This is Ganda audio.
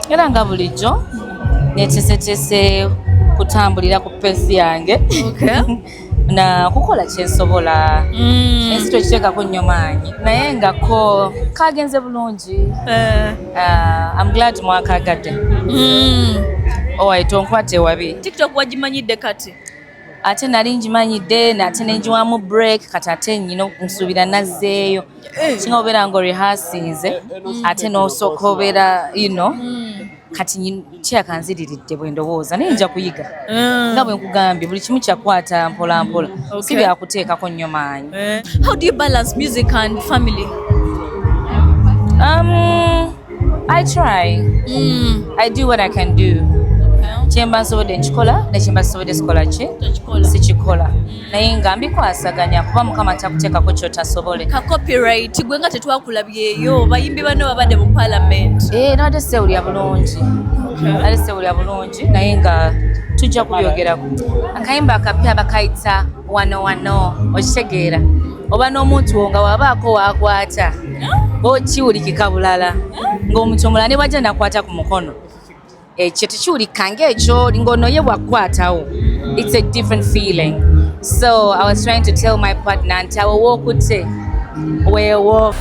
Era nga bulijjo netesetese kutambulira ku pesi yange. Okay. Na kukola kyensobola. Ensito kiteekako nnyo maanyi naye nga ko kagenze bulungi. I'm glad mwakagadde. Owai tonkwate wabi. TikTok wagimanyidde kati? Ate nali ngimanyidde nate nenjiwamu break kati ate nnyina nsuubira nazzeeyo. Singa obeera nga rehearsinze ate n'osooka obeera kati kyakanziriridde bwe ndowooza naye nja kuyiga. Nga bwe nkugambye buli kimu kyakwata mpola mpola. Si byakuteekako nnyo maanyi. How do you balance music and family? I try. I do what I can do. Kyemba nsobodde nkikola nekyemba nsobodde sikola ki sikikola naye nga mbikwasaganya kuba Mukama takuteekako kyotasobole. Ka copyright gwe nga tetwakulabyeyo bayimbi bano babadde mu parliament. Nabadde sewulya bulungi naye nga tujja kubyogerako. Akayimba akapya bakayita wano wano okitegeera oba n'omuntu nga wabaako waakwata okiwulikika bulala ng'omuntu omulala ne bwajja nakwata ku mukono ekyo tekiwulika ng'ekyo ngono ye bwakwatawo. It's a different feeling. So I was trying to tell my partner nti awo wookutte weewo.